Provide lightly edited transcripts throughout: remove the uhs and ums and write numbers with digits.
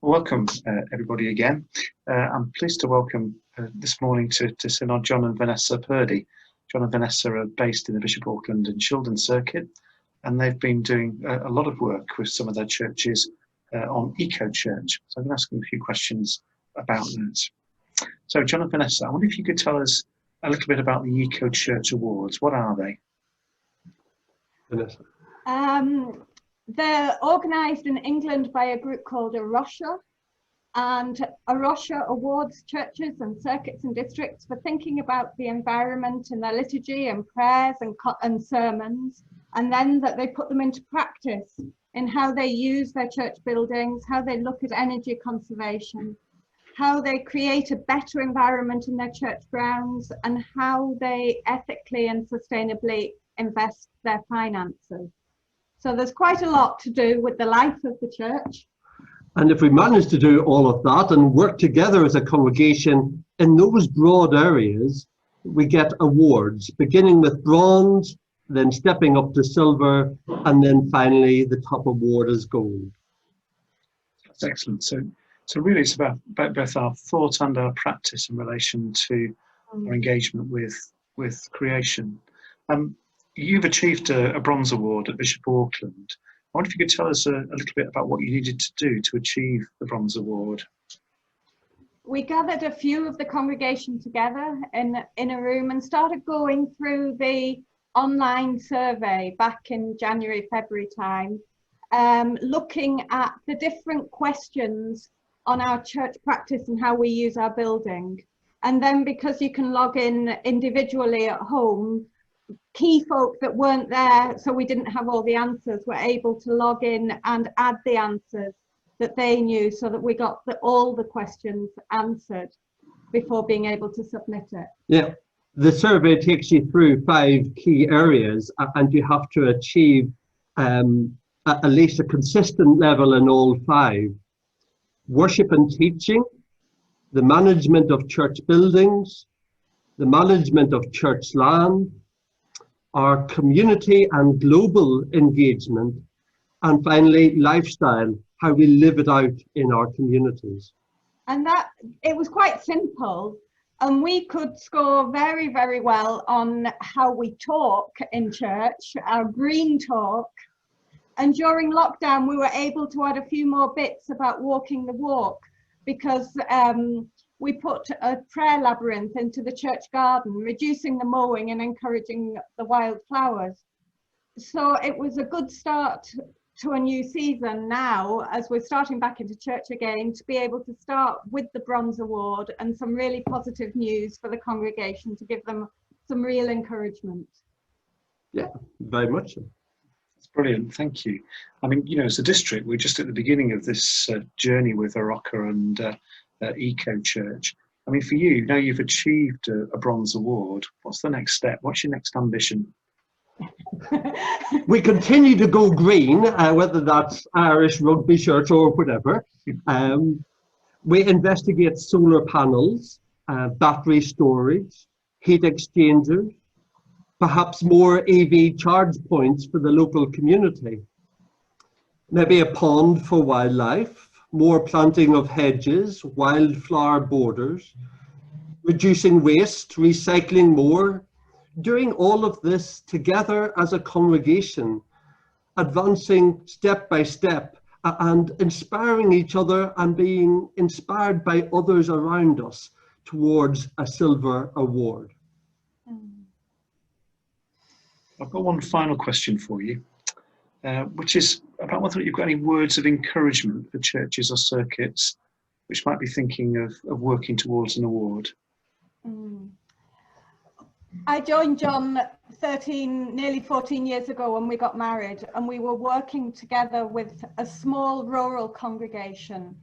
Welcome everybody again. I'm pleased to welcome this morning to Synod John and Vanessa Purdy. John and Vanessa are based in the Bishop Auckland Shildon circuit, and they've been doing a lot of work with some of their churches on eco-church. So I'm going to ask them a few questions about that. So John and Vanessa, I wonder if you could tell us a little bit about the eco-church awards. What are they? Vanessa. They're organised in England by a group called Arosha, and Arosha awards churches and circuits and districts for thinking about the environment in their liturgy and prayers and sermons, and then that they put them into practice in how they use their church buildings, how they look at energy conservation, how they create a better environment in their church grounds, and how they ethically and sustainably invest their finances. So there's quite a lot to do with the life of the church. And if we manage to do all of that and work together as a congregation in those broad areas, we get awards, beginning with bronze, then stepping up to silver, and then finally the top award is gold. That's excellent. So really it's about both our thought and our practice in relation to our engagement with creation. You've achieved a bronze award at Bishop Auckland. I wonder if you could tell us a little bit about what you needed to do to achieve the bronze award. We gathered a few of the congregation together in a room and started going through the online survey back in January, February time, looking at the different questions on our church practice and how we use our building. And then because you can log in individually at home, key folk that weren't there, so we didn't have all the answers, were able to log in and add the answers that they knew, so that we got all the questions answered before being able to submit it. Yeah, the survey takes you through 5 key areas, and you have to achieve at least a consistent level in all 5. Worship and teaching, the management of church buildings, the management of church land, our community and global engagement, and finally lifestyle, how we live it out in our communities. And that it was quite simple, and we could score very, very well on how we talk in church, our green talk. And during lockdown we were able to add a few more bits about walking the walk, because we put a prayer labyrinth into the church garden, reducing the mowing and encouraging the wildflowers. So it was a good start to a new season now, as we're starting back into church again, to be able to start with the bronze award and some really positive news for the congregation to give them some real encouragement. Yeah, very much so. That's brilliant, thank you. I mean, you know, as a district, we're just at the beginning of this journey with Arosha and Eco Church. I mean, for you, now you've achieved a bronze award, what's the next step? What's your next ambition? We continue to go green, whether that's Irish rugby shirts or whatever. We investigate solar panels, battery storage, heat exchangers, perhaps more EV charge points for the local community, maybe a pond for wildlife, more planting of hedges, wildflower borders, reducing waste, recycling more, doing all of this together as a congregation, advancing step by step and inspiring each other and being inspired by others around us towards a silver award. I've got one final question for you, which is about whether you've got any words of encouragement for churches or circuits which might be thinking of working towards an award. I joined John nearly 14 years ago when we got married, and we were working together with a small rural congregation.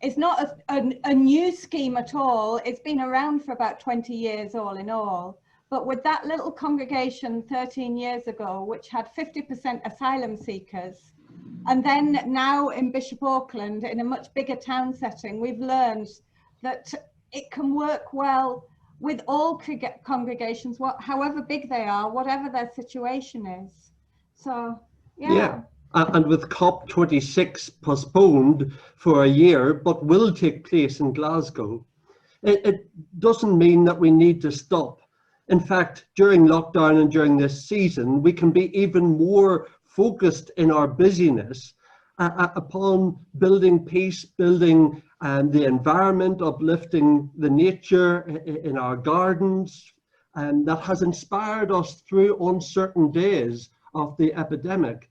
It's not a new scheme at all. It's been around for about 20 years all in all. But with that little congregation 13 years ago, which had 50% asylum seekers, and then now in Bishop Auckland, in a much bigger town setting, we've learned that it can work well with all congregations, however big they are, whatever their situation is. So, yeah. And with COP26 postponed for a year, but will take place in Glasgow, it doesn't mean that we need to stop. In fact, during lockdown and during this season, we can be even more focused in our busyness upon building peace, building the environment, uplifting the nature in our gardens, and that has inspired us through uncertain days of the epidemic,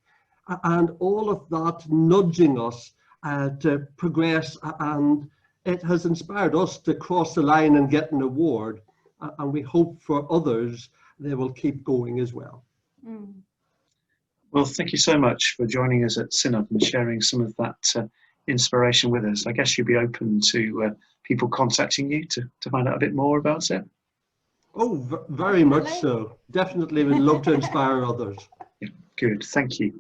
and all of that nudging us to progress, and it has inspired us to cross the line and get an award, and we hope for others they will keep going as well. Mm. Well, thank you so much for joining us at Synod and sharing some of that inspiration with us. I guess you'd be open to people contacting you to find out a bit more about it. Oh, very much so. Definitely would love to inspire others. Yeah, good, thank you.